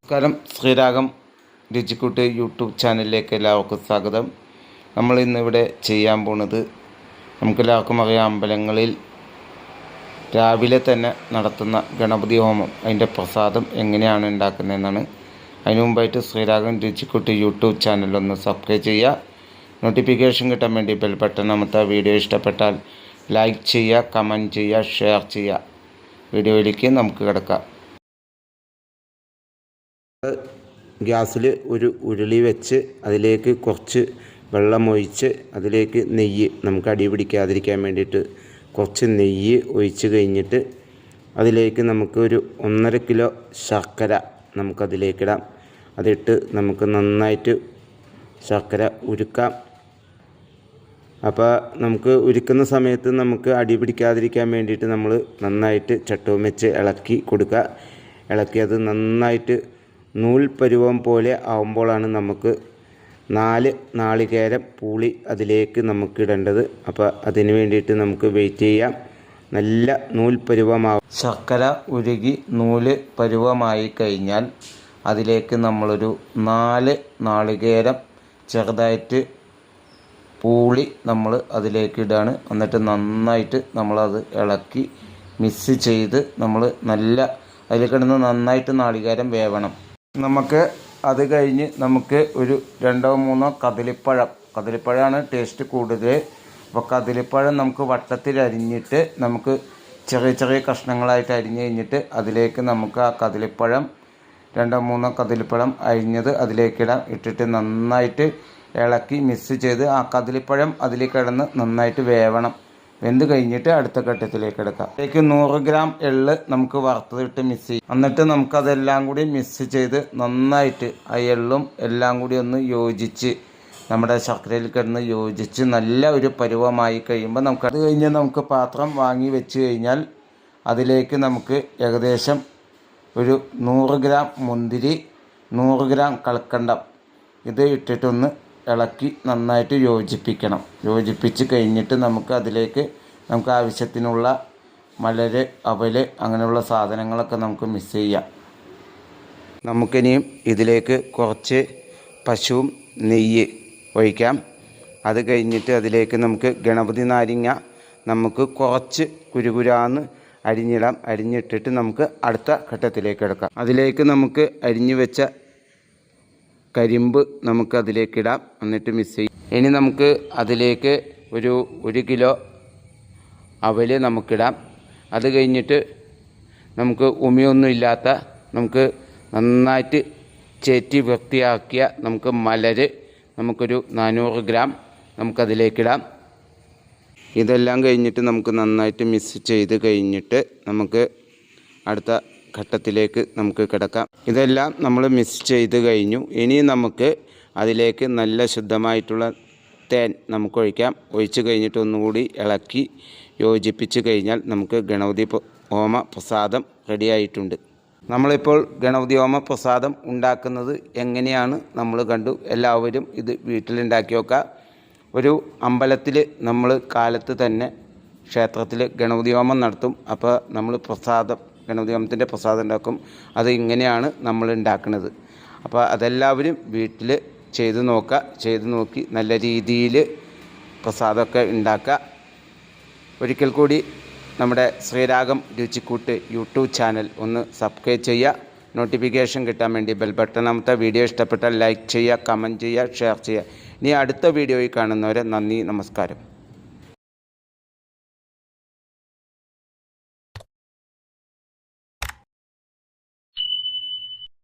നമസ്കാരം. ശ്രീരാഗം രുചിക്കൂട്ട് യൂട്യൂബ് ചാനലിലേക്ക് എല്ലാവർക്കും സ്വാഗതം. നമ്മൾ ഇന്നിവിടെ ചെയ്യാൻ പോകുന്നത് നമുക്കെല്ലാവർക്കും അറിയാം, അമ്പലങ്ങളിൽ രാവിലെ തന്നെ നടത്തുന്ന ഗണപതി ഹോമം, അതിൻ്റെ പ്രസാദം എങ്ങനെയാണ് ഉണ്ടാക്കുന്നതെന്നാണ്. അതിനു മുമ്പായിട്ട് ശ്രീരാഗം രുചിക്കൂട്ട് യൂട്യൂബ് ചാനലൊന്ന് സബ്സ്ക്രൈബ് ചെയ്യുക, നോട്ടിഫിക്കേഷൻ കിട്ടാൻ വേണ്ടി ബെൽ ബട്ടൺ അമർത്തുക. വീഡിയോ ഇഷ്ടപ്പെട്ടാൽ ലൈക്ക് ചെയ്യുക, കമൻറ്റ് ചെയ്യുക, ഷെയർ ചെയ്യുക. വീഡിയോയിലേക്ക് നമുക്ക് കിടക്കാം. ഗ്യാസിൽ ഒരു ഉരുളി വെച്ച് അതിലേക്ക് കുറച്ച് വെള്ളമൊഴിച്ച് അതിലേക്ക് നെയ്യ്, നമുക്ക് അടി പിടിക്കാതിരിക്കാൻ വേണ്ടിയിട്ട് കുറച്ച് നെയ്യ് ഒഴിച്ച് കഴിഞ്ഞിട്ട് അതിലേക്ക് നമുക്ക് ഒരു 1.5 കിലോ ശർക്കര നമുക്കതിലേക്കിടാം. അതിട്ട് നമുക്ക് നന്നായിട്ട് ശർക്കര ഉരുക്കാം. അപ്പോൾ നമുക്ക് ഉരുക്കുന്ന സമയത്ത് നമുക്ക് അടി പിടിക്കാതിരിക്കാൻ വേണ്ടിയിട്ട് നമ്മൾ നന്നായിട്ട് ചട്ടവും വെച്ച് ഇളക്കി കൊടുക്കുക. ഇളക്കി അത് നന്നായിട്ട് നൂൽ പരുവം പോലെ ആവുമ്പോഴാണ് നമുക്ക് 4 നാളികേരം പൂളി അതിലേക്ക് നമുക്ക് ഇടേണ്ടത്. അപ്പോൾ അതിന് വേണ്ടിയിട്ട് നമുക്ക് വെയിറ്റ് ചെയ്യാം. നല്ല നൂൽ പരുവമാവും. ശർക്കര ഉരുകി നൂല് പരുവമായി കഴിഞ്ഞാൽ അതിലേക്ക് നമ്മളൊരു 4 നാളികേരം ചെറുതായിട്ട് പൂളി നമ്മൾ അതിലേക്ക് ഇടാണ്. എന്നിട്ട് നന്നായിട്ട് നമ്മളത് ഇളക്കി മിക്സ് ചെയ്ത് നമ്മൾ അതിൽ കിടന്ന് നന്നായിട്ട് നാളികേരം വേവണം. നമുക്ക് അത് കഴിഞ്ഞ് നമുക്ക് ഒരു 2-3 കദളിപ്പഴമാണ് ടേസ്റ്റ് കൂടുതൽ. അപ്പോൾ കദളിപ്പഴം നമുക്ക് വട്ടത്തിൽ അരിഞ്ഞിട്ട് നമുക്ക് ചെറിയ ചെറിയ കഷ്ണങ്ങളായിട്ട് അരിഞ്ഞ് കഴിഞ്ഞിട്ട് അതിലേക്ക് നമുക്ക് ആ കദളിപ്പഴം 2-3 കദളിപ്പഴം അരിഞ്ഞത് അതിലേക്കിടാം. ഇട്ടിട്ട് നന്നായിട്ട് ഇളക്കി മിക്സ് ചെയ്ത് ആ കദളിപ്പഴം അതിൽ കിടന്ന് നന്നായിട്ട് വേവണം. വെന്ത് കഴിഞ്ഞിട്ട് അടുത്ത ഘട്ടത്തിലേക്ക് എടുക്കാം. അതിലേക്ക് 100 ഗ്രാം എള്ള് നമുക്ക് വറുത്തതിട്ട് മിക്സ് ചെയ്യും. എന്നിട്ട് നമുക്കതെല്ലാം കൂടി മിക്സ് ചെയ്ത് നന്നായിട്ട് ആ എള്ളും എല്ലാം കൂടി ഒന്ന് യോജിച്ച് നമ്മുടെ ശർക്കരയിൽ കിടന്ന് യോജിച്ച് നല്ല ഒരു പരുവമായി കഴിയുമ്പോൾ അത് കഴിഞ്ഞ് നമുക്ക് പാത്രം വാങ്ങി വെച്ച് കഴിഞ്ഞാൽ അതിലേക്ക് നമുക്ക് ഏകദേശം ഒരു 100 ഗ്രാം മുന്തിരി, 100 ഗ്രാം കൽക്കണ്ടം ഇത് ഇട്ടിട്ടൊന്ന് ഇളക്കി നന്നായിട്ട് യോജിപ്പിക്കണം. യോജിപ്പിച്ച് കഴിഞ്ഞിട്ട് നമുക്ക് അതിലേക്ക് നമുക്ക് ആവശ്യത്തിനുള്ള മലര്, അവല് അങ്ങനെയുള്ള സാധനങ്ങളൊക്കെ നമുക്ക് മിക്സ് ചെയ്യാം. നമുക്കിനിയും ഇതിലേക്ക് കുറച്ച് പശുവും നെയ്യ് ഒഴിക്കാം. അത് കഴിഞ്ഞിട്ട് അതിലേക്ക് നമുക്ക് ഗണപതി നാരങ്ങ നമുക്ക് കുറച്ച് കുരുകുരാന്ന് അരിഞ്ഞിടാം. അരിഞ്ഞിട്ടിട്ട് നമുക്ക് അടുത്ത ഘട്ടത്തിലേക്ക് എടുക്കാം. അതിലേക്ക് നമുക്ക് അരിഞ്ഞു വെച്ച കരിമ്പ് നമുക്ക് അതിലേക്കിടാം. എന്നിട്ട് മിക്സ് ചെയ്യും. ഇനി നമുക്ക് അതിലേക്ക് ഒരു 1 കിലോ അവല് നമുക്കിടാം. അത് കഴിഞ്ഞിട്ട് നമുക്ക് ഉമിയൊന്നും ഇല്ലാത്ത നമുക്ക് നന്നായിട്ട് ചേറ്റി വൃത്തിയാക്കിയ നമുക്ക് മലര് നമുക്കൊരു 400 ഗ്രാം നമുക്കതിലേക്കിടാം. ഇതെല്ലാം കഴിഞ്ഞിട്ട് നമുക്ക് നന്നായിട്ട് മിക്സ് ചെയ്ത് കഴിഞ്ഞിട്ട് നമുക്ക് അടുത്ത ഘട്ടത്തിലേക്ക് നമുക്ക് കിടക്കാം. ഇതെല്ലാം നമ്മൾ മിക്സ് ചെയ്ത് കഴിഞ്ഞു. ഇനി നമുക്ക് അതിലേക്ക് നല്ല ശുദ്ധമായിട്ടുള്ള തേൻ നമുക്ക് ഒഴിക്കാം. ഒഴിച്ച് കഴിഞ്ഞിട്ട് ഒന്നുകൂടി ഇളക്കി യോജിപ്പിച്ച് കഴിഞ്ഞാൽ നമുക്ക് ഗണപതി ഹോമ പ്രസാദം റെഡിയായിട്ടുണ്ട്. നമ്മളിപ്പോൾ ഗണപതി ഹോമ പ്രസാദം ഉണ്ടാക്കുന്നത് എങ്ങനെയാണ് നമ്മൾ കണ്ടു. എല്ലാവരും ഇത് വീട്ടിലുണ്ടാക്കി വെക്കുക. ഒരു അമ്പലത്തിൽ നമ്മൾ കാലത്ത് തന്നെ ക്ഷേത്രത്തിൽ ഗണപതി ഹോമം നടത്തും. അപ്പോൾ നമ്മൾ ഗണപതി ഹോമത്തിൻ്റെ പ്രസാദം ഉണ്ടാക്കും. അത് ഇങ്ങനെയാണ് നമ്മൾ ഉണ്ടാക്കുന്നത്. അപ്പോൾ അതെല്ലാവരും വീട്ടിൽ ചെയ്ത് നോക്കി നല്ല രീതിയിൽ പ്രസാദമൊക്കെ ഉണ്ടാക്കുക. ഒരിക്കൽ കൂടി നമ്മുടെ ശ്രീരാഗം രുചിക്കൂട്ട് യൂട്യൂബ് ചാനൽ ഒന്ന് സബ്സ്ക്രൈബ് ചെയ്യുക, നോട്ടിഫിക്കേഷൻ കിട്ടാൻ വേണ്ടി ബെൽ ബട്ടൺ അമർത്തുക. വീഡിയോ ഇഷ്ടപ്പെട്ടാൽ ലൈക്ക് ചെയ്യുക, കമൻറ്റ് ചെയ്യുക, ഷെയർ ചെയ്യുക. ഇനി അടുത്ത വീഡിയോയിൽ കാണുന്നവരെ നന്ദി, നമസ്കാരം.